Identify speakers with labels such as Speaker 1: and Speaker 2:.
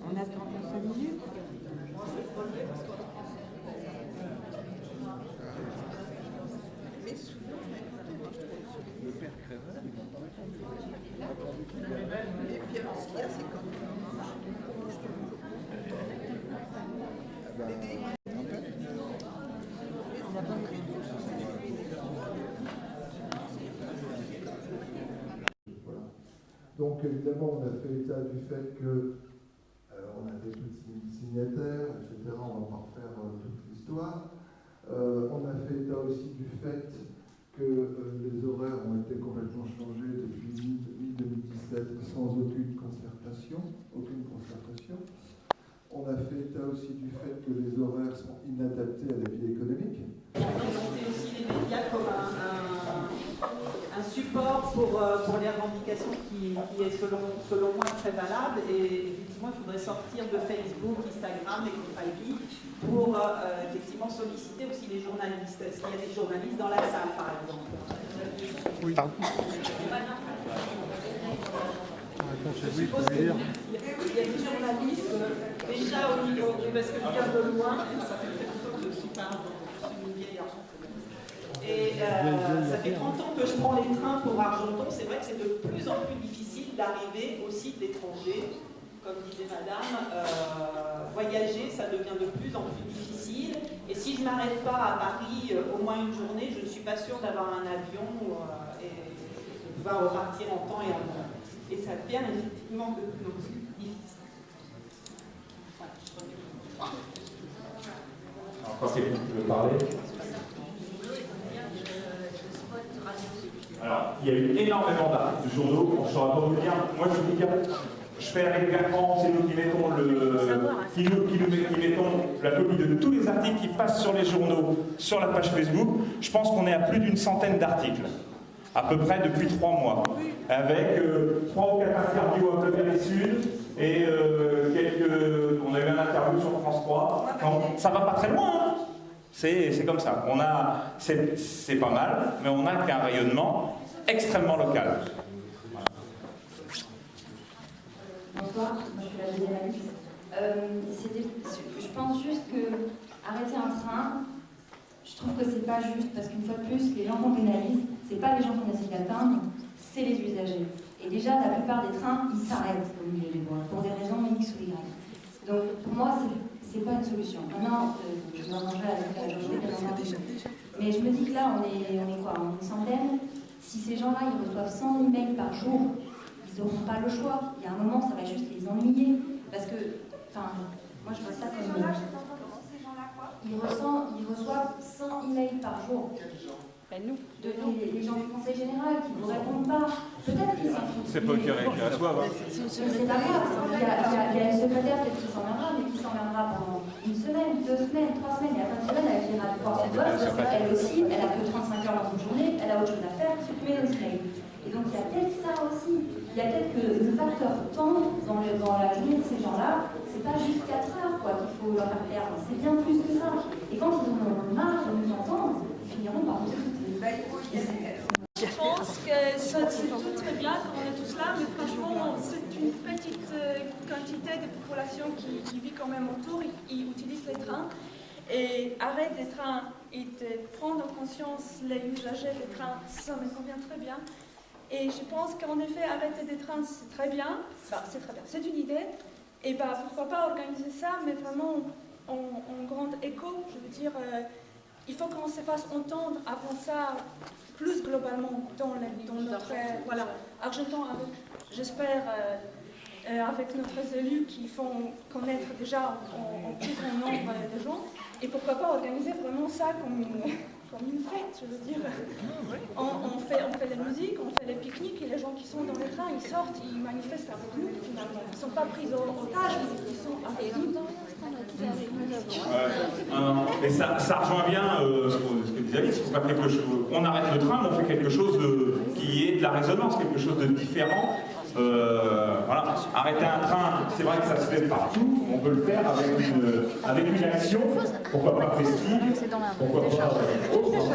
Speaker 1: On attend 5 minutes.
Speaker 2: Le père Crével, et puis alors ce qu'il y a, c'est quand
Speaker 3: Donc évidemment, on a fait état du fait que on a des petits signataires, etc. On va pas refaire toute l'histoire. On a fait état aussi du fait que les horaires ont été complètement changés depuis mi-2017 sans aucune concertation. On a fait état aussi du fait que les horaires sont inadaptés à la vie économique.
Speaker 4: Présenter aussi les médias comme un support pour les revendications qui est selon moi très valable. Et effectivement, il faudrait sortir de Facebook, Instagram et compagnie pour effectivement solliciter aussi les journalistes. Est-ce qu'il y a des journalistes dans la salle, par exemple?
Speaker 5: Oui.
Speaker 4: Je suppose qu'il y a des journalistes déjà au niveau, parce que je viens de loin, ça fait très longtemps que je suis pas, je suis une vieille Argenton. Et ça fait 30 ans que je prends les trains pour Argenton. C'est vrai que c'est de plus en plus difficile d'arriver au site d'étrangers. Comme disait madame, voyager, ça devient de plus en plus difficile. Et si je ne m'arrête pas à Paris au moins une journée, je ne suis pas sûre d'avoir un avion et de pouvoir repartir en temps et en heure. Et ça devient effectivement de plus en plus difficile. Voilà,
Speaker 6: Encore quelqu'un qui veut parler? Alors, il y a eu énormément d'articles de journaux, on ne saura pas vous dire. Moi, je vous dis, je fais régulièrement, c'est nous qui mettons la copie de tous les articles qui passent sur les journaux, sur la page Facebook. Je pense qu'on est à plus d'une centaine d'articles, à peu près depuis 3 mois, avec 3 ou 4 interviews un peu vers les Sud, et on a eu un interview sur France 3. Donc, ça va pas très loin, hein. C'est comme ça. C'est pas mal, mais on n'a qu'un rayonnement extrêmement local.
Speaker 7: Bonsoir, moi je suis la journaliste. Je pense juste que arrêter un train, je trouve que c'est pas juste parce qu'une fois de plus, les gens qu'on pénalise, c'est pas les gens qu'on essaie d'atteindre, c'est les usagers. Et déjà, la plupart des trains, ils s'arrêtent au milieu des voies pour des raisons X ou Y. Donc pour moi, c'est pas une solution. Maintenant, je me rangerai avec la journée, bien entendu. Mais je me dis que là, on est quoi? On est une centaine. Si ces gens-là, ils reçoivent 100 emails par jour, ils n'auront pas le choix. Il y a un moment, ça va juste les ennuyer. Parce que, enfin, moi je vois ça comme... Ils reçoivent 100 emails par jour.
Speaker 1: Nous.
Speaker 7: Les gens du Conseil général qui ne vous répondent pas. Peut-être qu'ils s'en foutent.
Speaker 6: C'est pas qui reçoivent.
Speaker 7: C'est pas grave. Il y a une secrétaire peut-être qui s'en viendra, mais qui s'en viendra pendant 1 semaine, 2 semaines, 3 semaines. Et à la fin de semaine, elle viendra pouvoir se voir. Elle aussi, elle a que 35 heures dans une journée, elle a autre chose à faire, supprimer les emails. Et donc il y a peut-être ça aussi. Il y a peut-être que le facteur temps dans la journée de ces gens-là, c'est pas juste 4 heures qu'il faut leur faire perdre, c'est bien plus que ça. Et quand ils en ont marre de nous entendre, ils finiront par nous écouter.
Speaker 8: Je pense que c'est tout très bien qu'on est tous là, mais franchement, c'est une petite quantité de population qui vit quand même autour, qui utilise les trains. Et arrêter des trains et de prendre en conscience les usagers des trains, ça me convient très bien. Et je pense qu'en effet, arrêter des trains, c'est très bien. C'est très bien, c'est une idée. Et pourquoi pas organiser ça, mais vraiment en grand écho. Je veux dire, il faut qu'on se fasse entendre avant ça, plus globalement, dans notre Argenton, j'espère, avec nos élus qui font connaître déjà en plus grand nombre de gens. Et pourquoi pas organiser vraiment ça comme une fête, je veux dire. On fait la musique, on fait les pique-niques, et les gens qui sont dans les trains, ils sortent, ils manifestent avec nous, finalement. Ils ne sont pas pris en otage, mais ils sont avec nous.
Speaker 6: Mais ça rejoint bien ce que disait Alice. Faut faire quelque chose. On arrête le train, mais on fait quelque chose qui est de la résonance, quelque chose de différent. Voilà. Arrêter un train, c'est vrai que ça se fait partout. On peut le faire avec une action. Pourquoi pas festive? Pourquoi pas autre?